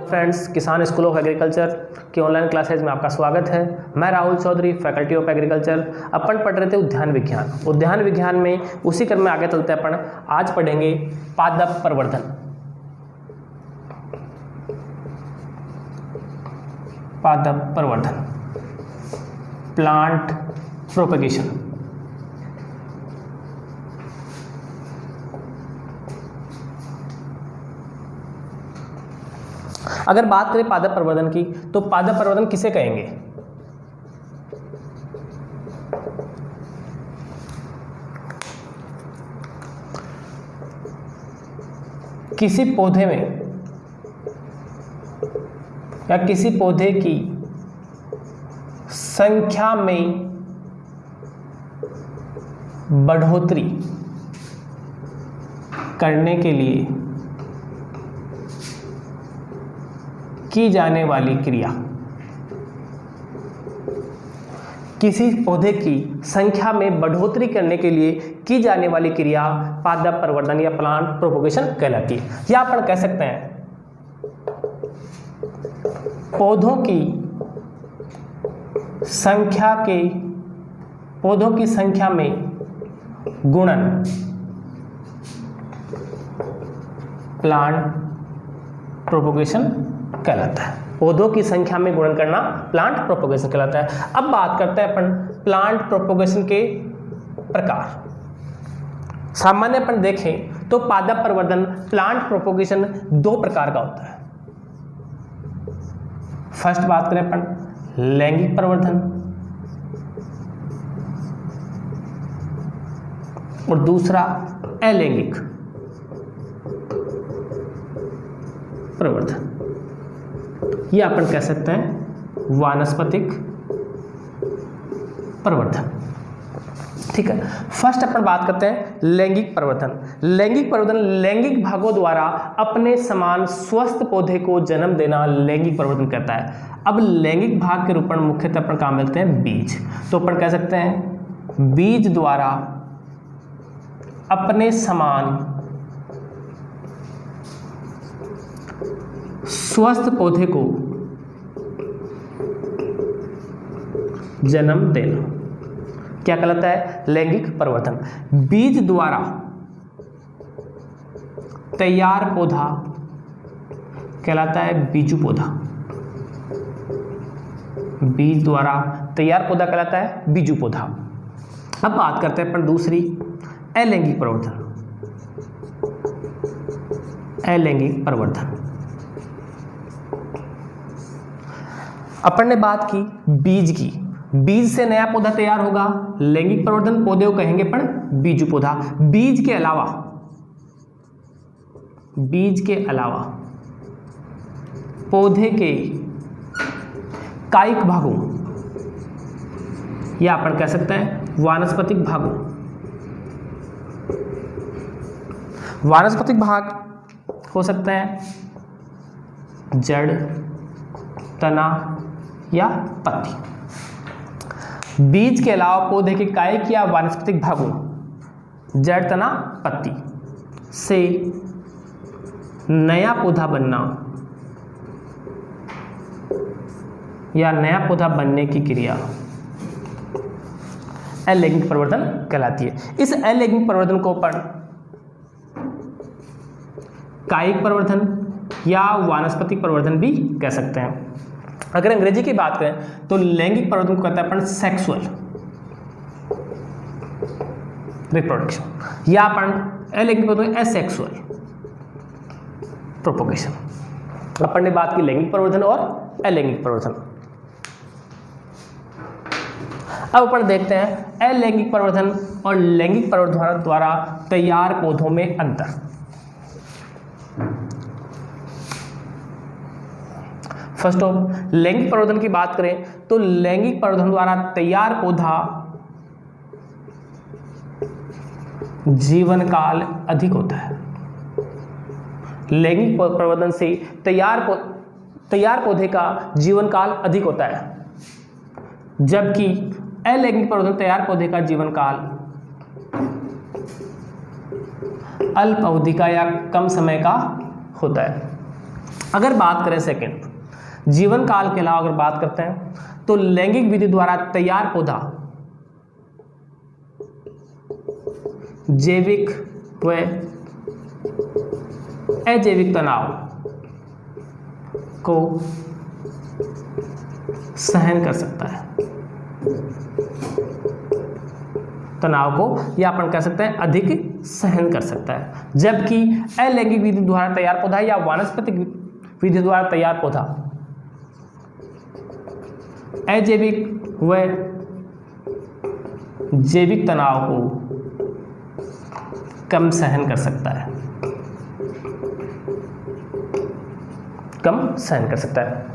Friends, Kisan school of agriculture की online classes में आपका स्वागत है। मैं Rahul Chaudhary, faculty of agriculture. अपन पढ़ रहे थे उद्यान विज्ञान। उद्यान विज्ञान में उसी क्रम में आगे चलते हैं। अपन आज पढ़ेंगे पादप प्रवर्धन। पादप प्रवर्धन, प्लांट प्रोपेगेशन। अगर बात करें पादप प्रवर्धन की, तो पादप प्रवर्धन किसे कहेंगे? किसी पौधे में या किसी पौधे की संख्या में बढ़ोतरी करने के लिए की जाने वाली क्रिया। किसी पौधे की संख्या में बढ़ोतरी करने के लिए की जाने वाली क्रिया पादप प्रवर्धन या प्लांट प्रोपोगेशन कहलाती है। या अपन कह सकते हैं पौधों की संख्या में गुणन प्लांट प्रोपोगेशन कहलाता है। पौधों की संख्या में गुणन करना प्लांट प्रोपोगेशन कहलाता है। अब बात करते हैं अपन प्लांट प्रोपोगेशन के प्रकार। सामान्य अपन देखें तो पादप प्रवर्धन प्लांट प्रोपोगेशन दो प्रकार का होता है। फर्स्ट बात करें अपन लैंगिक प्रवर्धन और दूसरा अलैंगिक प्रवर्धन। ये अपन कह सकते हैं वानस्पतिक प्रवर्धन। ठीक है। फर्स्ट अपन बात करते हैं लैंगिक प्रवर्धन। लैंगिक प्रवर्धन लैंगिक भागों द्वारा अपने समान स्वस्थ पौधे को जन्म देना लैंगिक प्रवर्धन कहता है। अब लैंगिक भाग के रूप में मुख्यतः अपन काम मिलते हैं बीज। तो अपन कह सकते हैं बीज द्वारा अपने समान स्वस्थ पौधे को जन्म देना क्या कहलाता है? लैंगिक प्रवर्धन। बीज द्वारा तैयार पौधा कहलाता है बीजू पौधा। बीज द्वारा तैयार पौधा कहलाता है बीजू पौधा। अब बात करते हैं अपन दूसरी अलैंगिक प्रवर्धन। अलैंगिक प्रवर्धन अपन ने बात की बीज की। बीज से नया पौधा तैयार होगा, लैंगिक प्रवर्धन। पौधे को कहेंगे अपन बीजू पौधा। बीज के अलावा पौधे के कायिक भागों या अपन कह सकते हैं वानस्पतिक भागों। वानस्पतिक भाग हो सकते हैं जड़, तना या पत्ती। बीज के अलावा पौधे के कायिक या वानस्पतिक भागों जड़, तना, पत्ती से नया पौधा बनना या नया पौधा बनने की क्रिया अलैंगिक प्रवर्धन कहलाती है। इस अलैंगिक प्रवर्धन को अपन कायिक प्रवर्धन या वानस्पतिक प्रवर्धन भी कह सकते हैं। अगर अंग्रेजी की बात करें तो लैंगिक प्रवर्धन को कहते हैं अपन सेक्सुअल रिप्रोडक्शन या अपन अलैंगिक प्रवर्धन एसेक्सुअल प्रोपोगेशन। अपन ने बात की लैंगिक प्रवर्धन और अलैंगिक प्रवर्धन। अब अपन देखते हैं अलैंगिक प्रवर्धन और लैंगिक प्रवर्धन द्वारा तैयार पौधों में अंतर। फर्स्ट ऑफ लैंगिक प्रवर्धन की बात करें तो लैंगिक प्रवर्धन द्वारा तैयार पौधा जीवन काल अधिक होता है। लैंगिक प्रवर्धन से तैयार पौधे का जीवन काल अधिक होता है, जबकि अलैंगिक प्रवर्धन तैयार पौधे का जीवन काल अल्प अवधि का या कम समय का होता है। अगर बात करें सेकंड, जीवन काल के अलावा अगर बात करते हैं तो लैंगिक विधि द्वारा तैयार पौधा जैविक व अजैविक तनाव को सहन कर सकता है, तनाव को या अपन कह सकते हैं अधिक सहन कर सकता है, जबकि अलैंगिक विधि द्वारा तैयार पौधा या वानस्पतिक विधि द्वारा तैयार पौधा अजैविक व जैविक तनाव को कम सहन कर सकता है, कम सहन कर सकता है।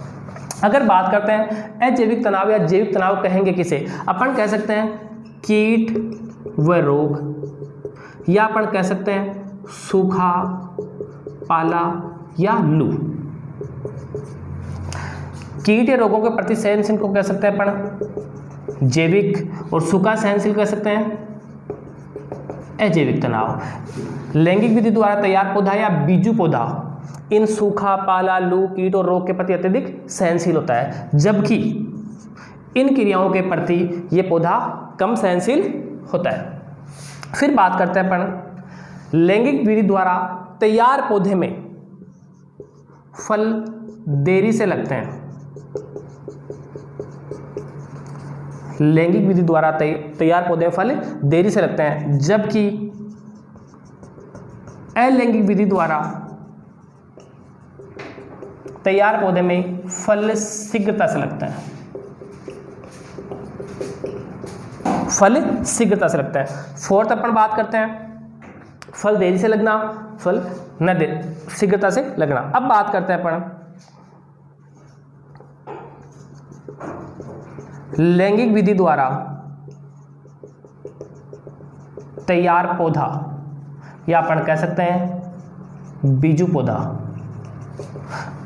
अगर बात करते हैं अजैविक तनाव या जैविक तनाव कहेंगे किसे, अपन कह सकते हैं कीट व रोग, या अपन कह सकते हैं सूखा, पाला या लू। कीट या रोगों के प्रति सहनशील को कह सकते हैं अपन जैविक, और सूखा सहनशील कह सकते हैं अजैविक तनाव। लैंगिक विधि द्वारा तैयार पौधा या बीजू पौधा इन सूखा, पाला, लू, कीट और रोग के प्रति अत्यधिक सहनशील होता है, जबकि इन क्रियाओं के प्रति ये पौधा कम सहनशील होता है। फिर बात करते हैं अपन लैंगिक विधि द्वारा तैयार पौधे में फल देरी से लगते हैं। लैंगिक विधि द्वारा तैयार पौधे में फल देरी से लगते हैं, जबकि अलैंगिक विधि द्वारा तैयार पौधे में फल शीघ्रता से लगता है, फल शीघ्रता से लगता है। फोर्थ अपन बात करते हैं फल देरी से लगना, फल न दे शीघ्रता से लगना। अब बात करते हैं अपन लैंगिक विधि द्वारा तैयार पौधा या अपन कह सकते हैं बीजू पौधा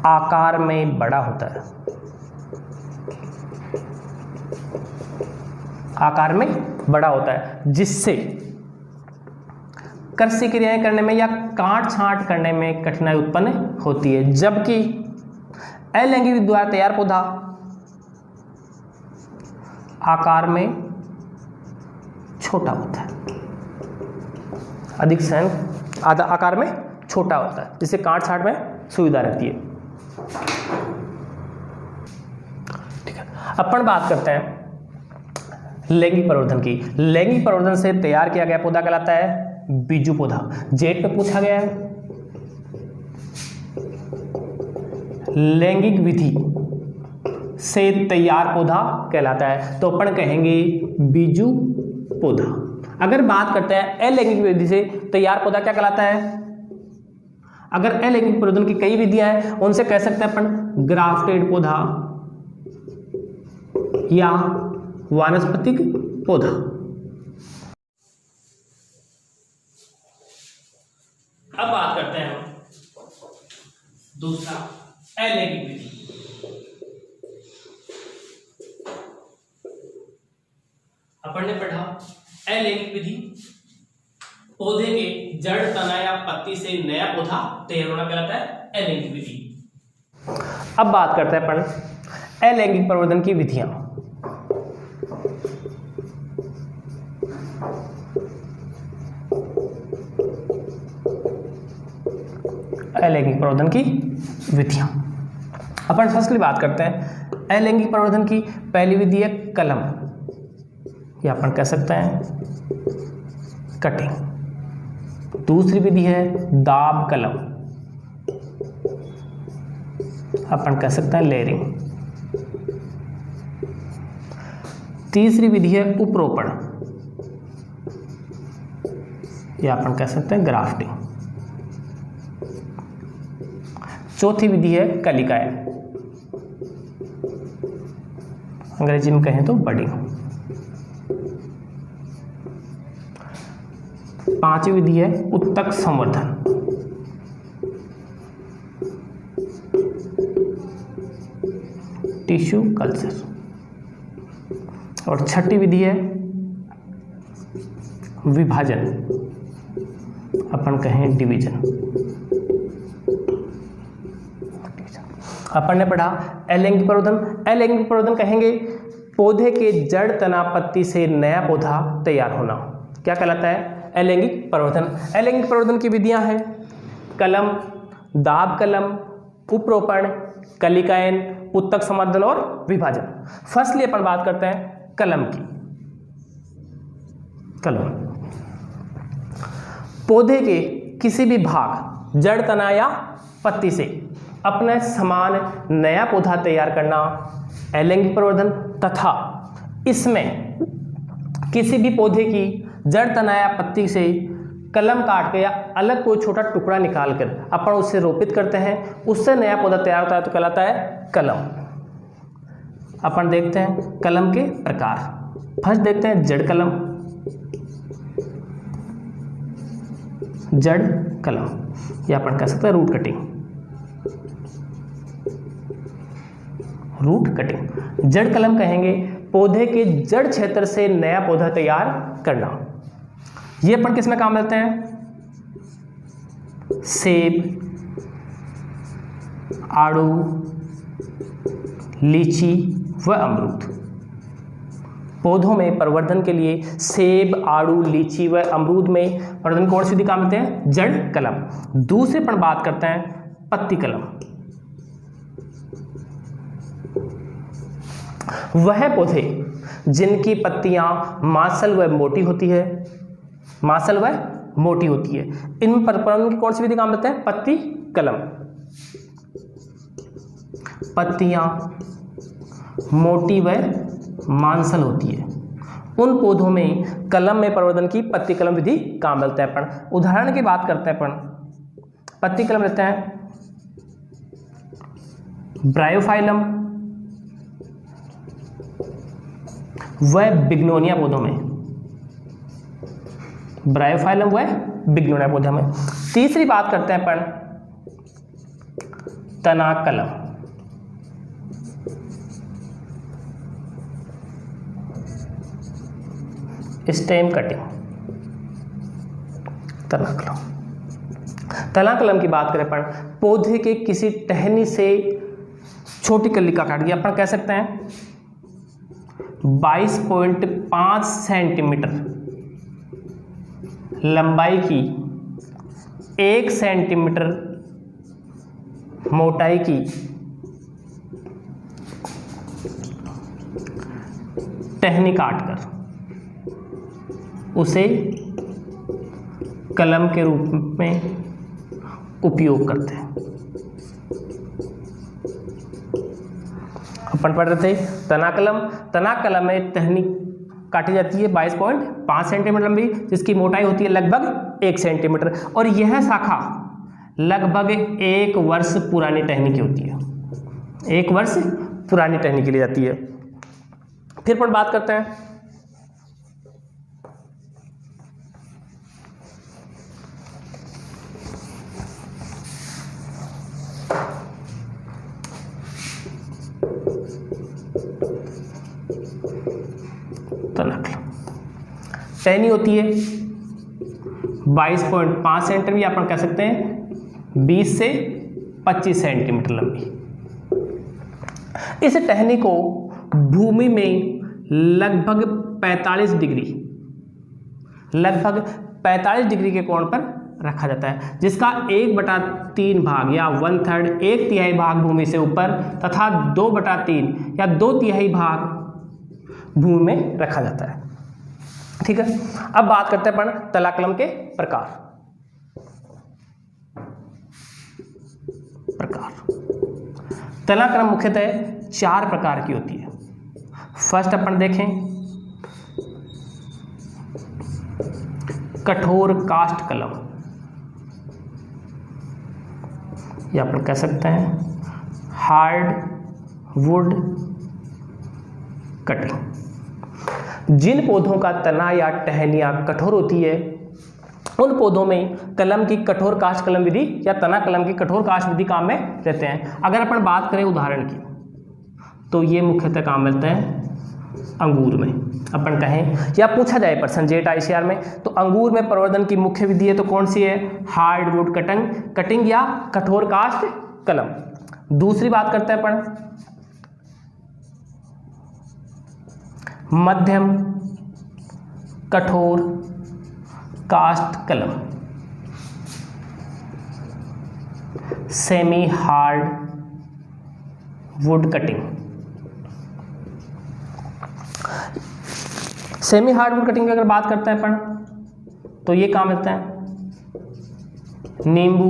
आकार में बड़ा होता है, आकार में बड़ा होता है, जिससे कृषि क्रियाएं करने में या काट छांट करने में कठिनाई उत्पन्न होती है, जबकि अलैंगिक विधि द्वारा तैयार पौधा आकार में छोटा होता है, अधिक सहन आकार में छोटा होता है, जिससे काट छांट में सुविधा रहती है। ठीक है, अपन बात करते हैं लैंगिक प्रवर्धन की। लैंगिक प्रवर्धन से तैयार किया गया पौधा कहलाता है बीजू पौधा। जेट पे पूछा गया है लैंगिक विधि से तैयार पौधा कहलाता है, तो अपन कहेंगे बीजू पौधा। अगर बात करते हैं अलैंगिक विधि से तैयार पौधा क्या कहलाता है, अगर अलैंगिक प्रवर्धन की कई विधियां हैं उनसे कह सकते हैं अपन ग्राफ्टेड पौधा या वानस्पतिक पौधा। अब बात करते हैं हम दूसरा अलैंगिक विधि। अपन ने पढ़ा अलैंगिक विधि पौधे के जड़, तना या पत्ती से नया पौधा तैयार होना कहलाता है अलैंगिक विधि। अब बात करते हैं अपन अलैंगिक प्रवर्धन की विधियां। अलैंगिक प्रवर्धन की विधियां अपन फर्स्टली बात करते हैं अलैंगिक प्रवर्धन की। पहली विधि है कलम, या अपन कह सकते हैं कटिंग। दूसरी विधि है दाब कलम, अपन कह सकते हैं लेयरिंग। तीसरी विधि है उपरोपण, या अपन कह सकते हैं ग्राफ्टिंग। चौथी विधि है कलिकाएं, अंग्रेजी में कहें तो बडिंग। पांचवी विधि है उत्तक संवर्धन। Tissue culture. और छठी विधि है विभाजन, अपन कहें डिवीजन। अपन ने पढ़ा अलैंगिक प्रवर्धन। अलैंगिक प्रवर्धन कहेंगे पौधे के जड़, तना, पत्ती से नया पौधा तैयार होना। क्या कहलाता है? अलैंगिक प्रवर्धन। अलैंगिक प्रवर्धन की विधियां हैं कलम, दाब कलम, उपरोपण, कलिकायन, उत्तक संवर्धन और विभाजन। फर्स्टली अपन बात करते हैं कलम की। कलम पौधे के किसी भी भाग, जड़, तना या पत्ती से अपने समान नया पौधा तैयार करना अलैंगिक प्रवर्धन, तथा इसमें किसी भी पौधे की जड़, तना या पत्ती से कलम काट के या अलग कोई छोटा टुकड़ा निकाल कर अपन उसे रोपित करते हैं, उससे नया पौधा तैयार होता है तो कहलाता है कलम। अपन देखते हैं कलम के प्रकार। फर्स्ट देखते हैं जड़ कलम। जड़ कलम या अपन कह सकते हैं रूट कटिंग। रूट कटिंग जड़ कलम कहेंगे पौधे के जड़ क्षेत्र से नया पौधा तैयार करना। ये अपन किस में काम लेते हैं? सेब, आड़ू, लीची व अमरूद। पौधों में प्रवर्धन के लिए सेब, आड़ू, लीची व अमरूद में प्रवर्धन कौन सी विधि काम लेते हैं? जड़ कलम। दूसरे पर बात करते हैं पत्ती कलम। वह पौधे जिनकी पत्तियां मांसल व मोटी होती है, मांसल व मोटी होती है, इनमें प्रवर्धन की कौन सी विधि काम लेते हैं? पत्ती कलम। पत्तियां मोटी व मांसल होती है, उन पौधों में कलम में प्रवर्धन की पत्ती कलम विधि काम लेते हैं। अपन उदाहरण की बात करते हैं। अपन पत्ती कलम लेते हैं ब्रायोफाइलम व बिग्नोनिया पौधों में। ब्रायोफाइलम व बिग्नोनिया पौधों में। तीसरी बात करते हैं अपन तना कलम। Stem cutting. तना कलम। तना कलम की बात करें अपन पौधे के किसी टहनी से छोटी कली का काट दिया। अपन कह सकते हैं 22.5 सेंटीमीटर लंबाई की, 1 सेंटीमीटर मोटाई की टहनी काटकर उसे कलम के रूप में उपयोग करते हैं। अपन पढ़ रहे थे तना कलम। तना कलम में टहनी काटी जाती है 22.5 सेंटीमीटर लंबी, जिसकी मोटाई होती है लगभग 1 सेंटीमीटर, और यह शाखा लगभग 1 वर्ष पुरानी टहनी की होती है। 1 वर्ष पुरानी टहनी के लिए जाती है। फिर अपन बात करते हैं तना कलम। टहनी होती है 22.5 सेंटीमीटर या अपन कह सकते हैं 20 से 25 सेंटीमीटर लंबी। इस टहनी को भूमि में लगभग 45 डिग्री के कोण पर रखा जाता है, जिसका 1/3 भाग या 1/3 1 तिहाई भाग भूमि से ऊपर तथा 2/3 या 2 तिहाई भाग भूमि में रखा जाता है। ठीक है, अब बात करते हैं अपन तना कलम के प्रकार। तना कलम मुख्यतः 4 प्रकार की होती है। फर्स्ट अपन देखें कठोर काष्ठ कलम, या अपन कह सकते हैं हार्ड वुड कटिंग। जिन पौधों का तना या टहनियाँ कठोर होती है, उन पौधों में कलम की कठोर काष्ठ कलम विधि या तना कलम की कठोर काष्ठ विधि काम में लेते हैं। अगर अपन बात करें उदाहरण की, तो ये मुख्यतः काम मिलते हैं अंगूर में। अपन कहें या पूछा जाए प्रश्न जेट ICR में, तो अंगूर में प्रवर्धन की मुख्य विधि है तो कौन सी है? हार्डवुड कटिंग या कठोर काष्ठ कलम। दूसरी बात करते हैं अपन मध्यम कठोर कास्ट कलम, semi hard would cutting. Semi hard would cutting की अगर बात करते हैं अपन तो ये कहाँ मिलते हैं? नींबू,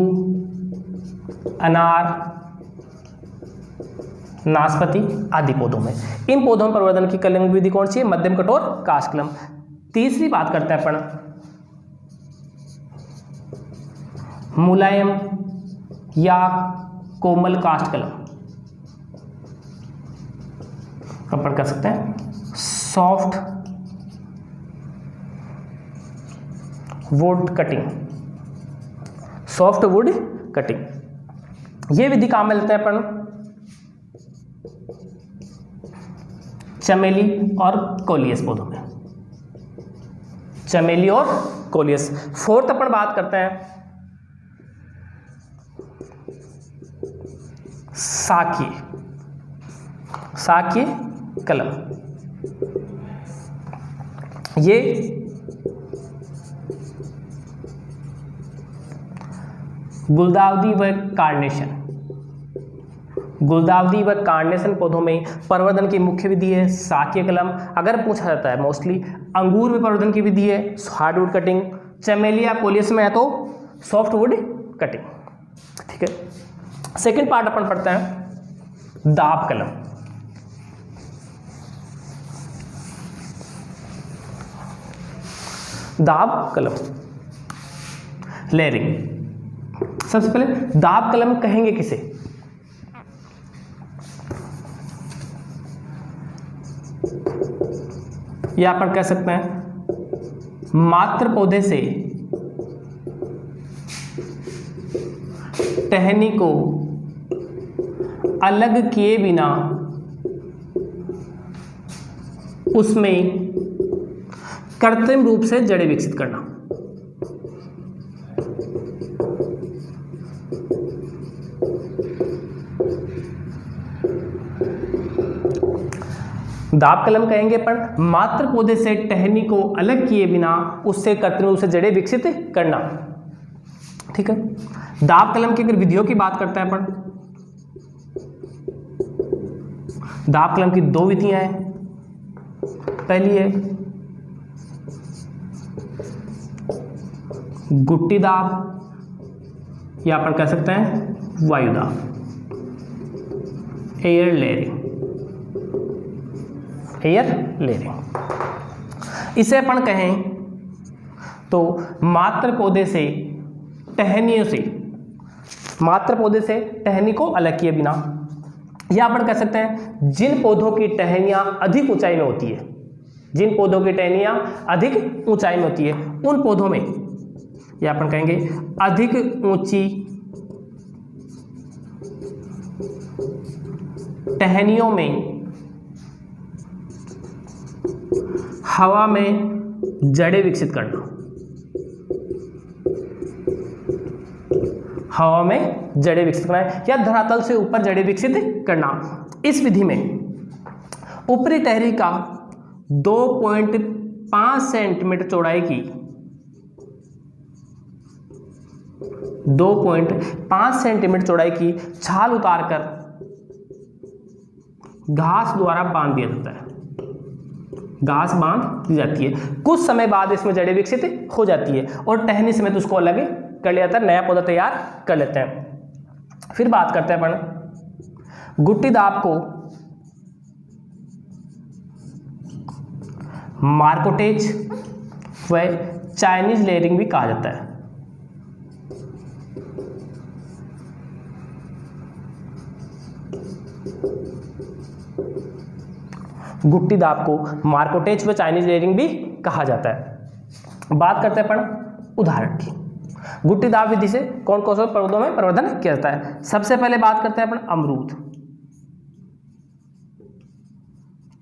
अनार, नाशपाती आदि पौधों में। इन पौधों में प्रवर्धन की कलम विधि कौन सी है? मध्यम कठोर कास्ट कलम। तीसरी बात करते हैं अपन मुलायम या कोमल कास्ट कलम, अपन कर सकते हैं soft wood cutting, soft wood cutting. ये विधि कहाँ मिलते हैं अपन? चमेली और कोलियस पौधों में, चमेली और कोलियस। फोर्थ अपन बात करते हैं साक्य, साक्य कलम। ये गुलदाउदी व कार्नेशन, गुलदाउदी व कार्नेशन पौधों में प्रवर्धन की मुख्य विधि है साक्य कलम। अगर पूछा जाता है मोस्टली अंगूर में प्रवर्धन की विधि है हार्डवुड कटिंग, चमेली या कोलियस में है तो सॉफ्टवुड कटिंग। ठीक है, सेकंड पार्ट अपन पढ़ते हैं दाब कलम। दाब कलम लेयरिंग। सबसे पहले दाब कलम कहेंगे किसे? या अपन कह सकते हैं मात्र पौधे से टहनी को अलग किए बिना उसमें कृत्रिम रूप से जड़ें विकसित करना। दाब कलम कहेंगे पर मात्र पौधे से टहनी को अलग किए बिना उससे कृत्रिम रूप से जड़ें विकसित करना। ठीक है, दाब कलम की अगर विधियों की बात करते हैं अपन, दाब कलम की दो विधियां हैं। पहली है गुट्टी दाब या अपन कह सकते हैं वायु दाब, एयर लेयरिंग, एयर लेयरिंग। इसे अपन कहें तो मात्र पौधे से टहनियों से, मात्र पौधे से टहनी को अलग किए बिना, या अपन कह सकते हैं जिन पौधों की टहनियां अधिक ऊंचाई में होती है, जिन पौधों की टहनियां अधिक ऊंचाई में होती है उन पौधों में, या अपन कहेंगे अधिक ऊंची टहनियों में हवा में जड़ें विकसित करना, हवा में जड़ें विकसित करना या धरातल से ऊपर जड़ें विकसित करना। इस विधि में ऊपरी टहनी का 2.5 सेंटीमीटर चौड़ाई की 2.5 सेंटीमीटर चौड़ाई की छाल उतारकर घास द्वारा बांध दिया जाता है, घास बांध दी जाती है। कुछ समय बाद इसमें जड़ें विकसित हो जाती है और टहनी समेत उसको अलग कर लिया जाता है, नया पौधा तैयार कर लेते हैं। फिर बात करते हैं अपन गुट्टी दाब को मार्कोटेज व चाइनीज लेयरिंग भी कहा जाता है। गुट्टी दाब को मार्कोटेज व चाइनीज लेयरिंग भी कहा जाता है। बात करते हैं अपन उदाहरण की। गुट्टी दाब विधि से कौन कौन से पौधों में प्रवर्धन किया जाता है? सबसे पहले बात करते हैं अपन अमरूद,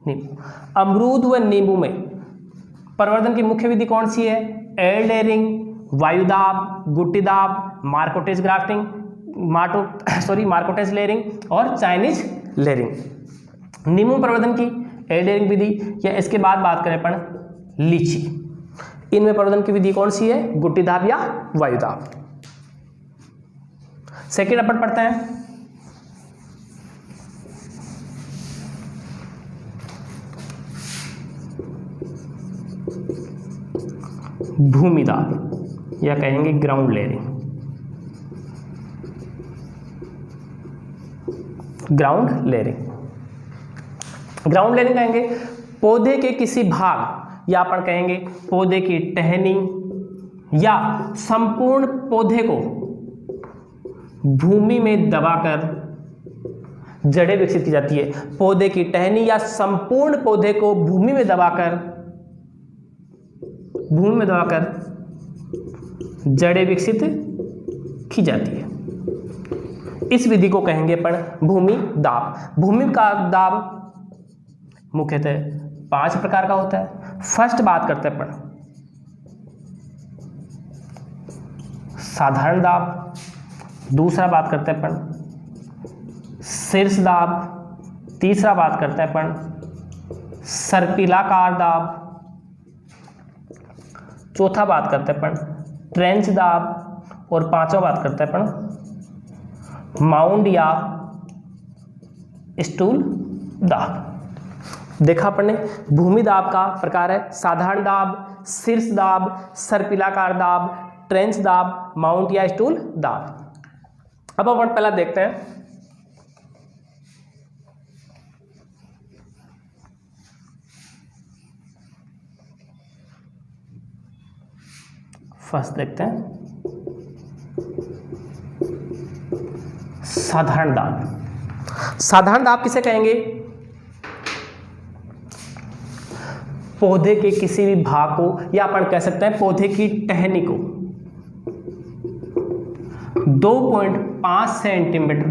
नींबू। अमरूद व नींबू में प्रवर्धन की मुख्य विधि कौन सी है? एयर लेयरिंग, वायु दाब, गुट्टी दाब, मार्कोटेज ग्राफ्टिंग, मार्कोटेज लेयरिंग और चाइनीज लेयरिंग। नींबू प्रवर्धन की एयर लेयरिंग विधि, या इसके बाद बात करें अपन लीची, इनमें प्रवर्धन की विधि कौन सी है, गुट्टी दाब या वायु दाब। सेकेंड अपन पढ़ते हैं भूमि दाब या कहेंगे ग्राउंड लेयरिंग। ग्राउंड लेयरिंग कहेंगे पौधे के किसी भाग या अपन कहेंगे पौधे की टहनी या संपूर्ण पौधे को भूमि में दबाकर जड़ें विकसित की जाती है। पौधे की टहनी या संपूर्ण पौधे को भूमि में दबाकर जड़ें विकसित की जाती है। इस विधि को कहेंगे अपन भूमि दाब। भूमि का दाब मुख्यतः 5 प्रकार का होता है। फर्स्ट बात करते हैं अपन साधारण दाब, दूसरा बात करते हैं अपन शीर्ष दाब, तीसरा बात करते हैं अपन सर्पिलाकार दाब, चौथा बात करते हैं अपन ट्रेंच दाब और पांचवा बात करते हैं अपन माउंड या स्टूल दाब। देखा अपन ने भूमि दाब का प्रकार है साधारण दाब, शीर्ष दाब, सर्पिलाकार दाब, ट्रेंच दाब, माउंट या स्टूल दाब। अब अपन पहला देखते हैं फर्स्ट देखते हैं साधारण दाब। साधारण दाब किसे कहेंगे, पौधे के किसी भी भाग को या अपन कह सकते हैं पौधे की टहनी को 2.5 सेंटीमीटर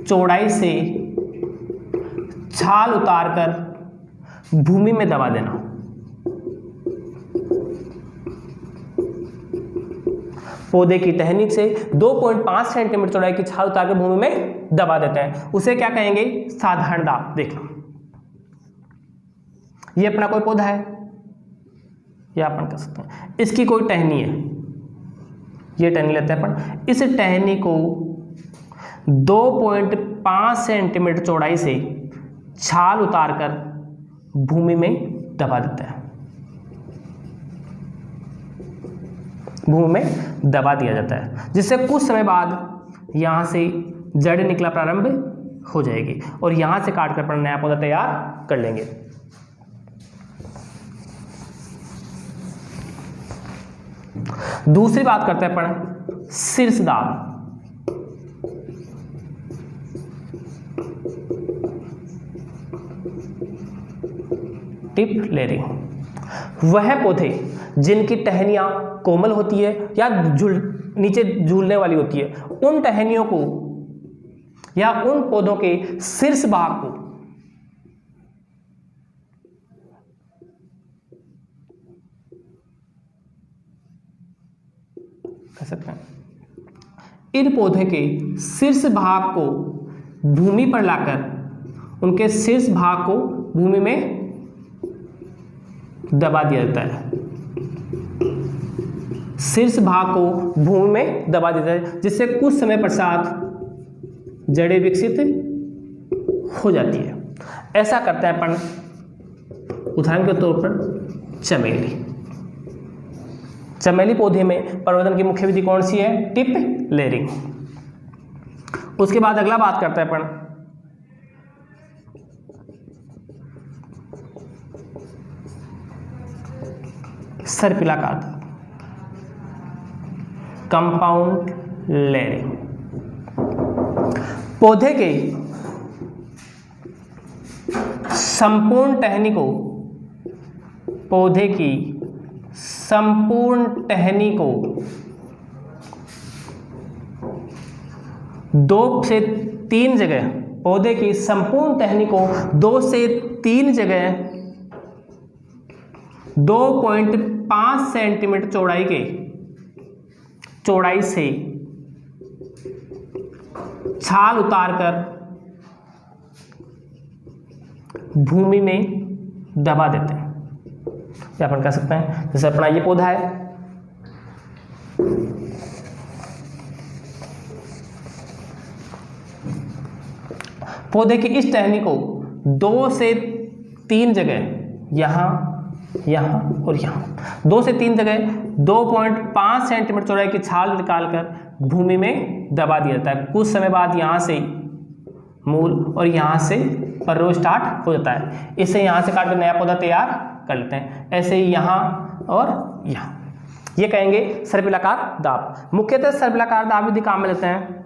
चौड़ाई से छाल उतारकर भूमि में दबा देना। पौधे की टहनी से 2.5 सेंटीमीटर चौड़ाई की छाल उतार के भूमि में दबा देते हैं, उसे क्या कहेंगे, साधारण दाब। देख लो ये अपना कोई पौधा है, या अपन कह सकते हैं इसकी कोई टहनी है, ये टहनी लेते हैं अपन। इस टहनी को 2.5 सेंटीमीटर चौड़ाई से छाल उतारकर भूमि में दबा देते हैं, भूमि में दबा दिया जाता है, जिससे कुछ समय बाद यहां से जड़ निकला प्रारंभ हो जाएगी और यहां से काटकर अपन नया पौधा तैयार कर लेंगे। दूसरी बात करते हैं अपन शीर्ष दाब। टिप लेयरिंग, वह पौधे जिनकी टहनियां कोमल होती है या नीचे झूलने वाली होती है, उन टहनियों को या उन पौधों के शीर्ष भाग को कह सकते हैं, इन पौधे के शीर्ष भाग को भूमि पर लाकर उनके शीर्ष भाग को भूमि में दबा दिया जाता है। शीर्ष भाग को भूमि में दबा दिया जाता है, जिससे कुछ समय पश्चात जड़ें विकसित हो जाती है। ऐसा करते हैं अपन उदाहरण के तौर पर चमेली। चमेली पौधे में प्रवर्धन की मुख्य विधि कौन सी है, टिप लेयरिंग। उसके बाद अगला बात करते हैं अपन सर्पिलाकार कंपाउंड लेयरिंग। पौधे के संपूर्ण टहनी को, पौधे की संपूर्ण टहनी को 2 से 3 जगह, पौधे की संपूर्ण टहनी को 2 से 3 जगह 2.5 सेंटीमीटर चौड़ाई से छाल उतारकर भूमि में दबा देते हैं, या अपन कह सकते हैं जैसे अपना ये पौधा है, पौधे की इस टहनी को 2 से 3 जगह यहाँ, यहाँ और यहाँ, 2 से 3 जगह 2.5 सेंटीमीटर चौड़ाई की छाल निकालकर भूमि में दबा दिया जाता है। कुछ समय बाद यहाँ से मूल और यहाँ से पर्रो स्टार्ट हो जाता है। इसे यहाँ से काट कर नया पौधा तैयार कर लेते हैं। ऐसे ही यहाँ और यहाँ, ये कहेंगे सर्पिलाकार दाब। मुख्यतः सर्पिलाकार दाब विधि काम में लेते हैं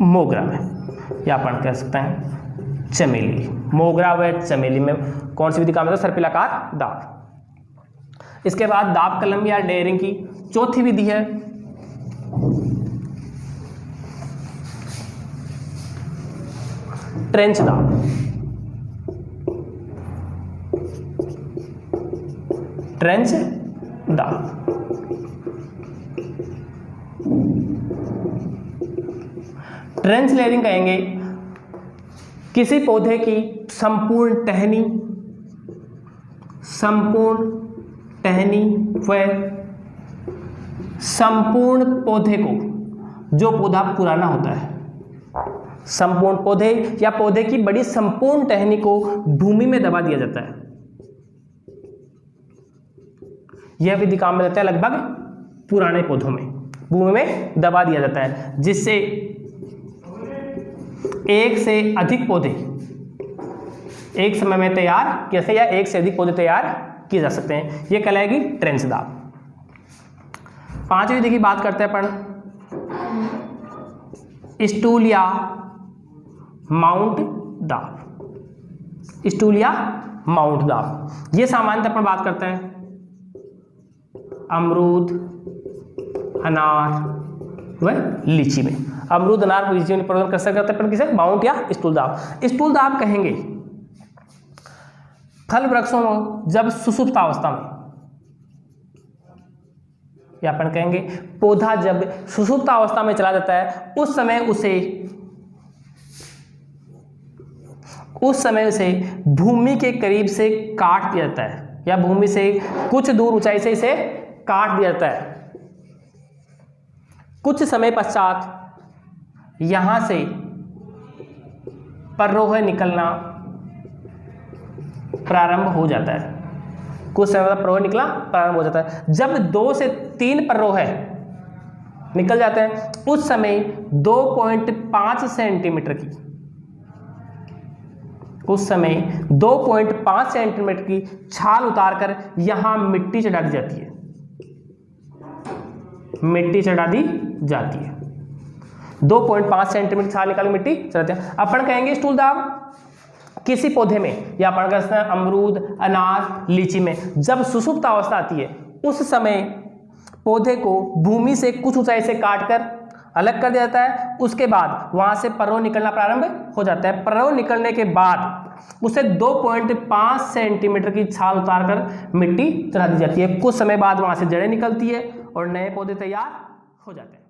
मोगरा में, या अपन कह सकते हैं चमेली। मोगरा व चमेली में कौन सी विधि काम में, सर्पिलाकार दाब। इसके बाद दाब कलम या डेयरिंग की चौथी विधि है ट्रेंच दाब। ट्रेंच दाब ट्रेंच लेयरिंग कहेंगे किसी पौधे की संपूर्ण टहनी व संपूर्ण पौधे को, जो पौधा पुराना होता है, संपूर्ण पौधे या पौधे की बड़ी संपूर्ण टहनी को भूमि में दबा दिया जाता है। यह विधि काम में लेता है लगभग पुराने पौधों में भूमि में दबा दिया जाता है, जिससे एक से अधिक पौधे एक समय में तैयार कैसे, या एक से अधिक पौधे तैयार किए जा सकते हैं। यह कहलाएगी ट्रेंच दाब। पांचवी विधि की बात करते हैं अपन स्टूल या माउंट दाब। स्टूल या माउंट दाब, ये सामान्यतः अपन बात करते हैं अमरूद, अनार व लीची में। अमरूद, अनार, लीची में प्रदान कर सकते हैं अपन किसे, माउंट या स्टूल दाब। स्टूल दाब कहेंगे फल वृक्षों में जब सुषुप्तावस्था में, या अपन कहेंगे पौधा जब सुषुप्तावस्था में चला जाता है, उस समय उसे भूमि के करीब से काट दिया जाता है, या भूमि से कुछ दूर ऊंचाई से इसे काट दिया जाता है। कुछ समय पश्चात यहां से पर्रोह निकलना प्रारंभ हो जाता है। कुछ समय बाद पर्रोह निकला प्रारंभ हो जाता है। जब 2 से 3 पर्रोह निकल जाते हैं, उस समय 2.5 सेंटीमीटर की, उस समय 2.5 सेंटीमीटर की छाल उतारकर यहां मिट्टी चढ़ा दी जाती है। मिट्टी चढ़ा दी जाती है। 2.5 सेंटीमीटर छाल निकाल मिट्टी चढ़ाते हैं। अपन कहेंगे स्टूल दाब किसी पौधे में, या अपन कहते हैं अमरूद, अनार, लीची में जब सुषुप्त अवस्था आती है, उस समय पौधे को भूमि से कुछ ऊंचाई से काटकर अलग कर दिया जाता है। उसके बाद वहां से पर्रोह निकलना प्रारंभ हो जाता है। पर्रोह निकलने के बाद उसे 2.5 सेंटीमीटर की छाल उतारकर मिट्टी चढ़ा दी जाती है। कुछ समय बाद वहां से जड़ें निकलती है और नए पौधे तैयार हो जाते हैं।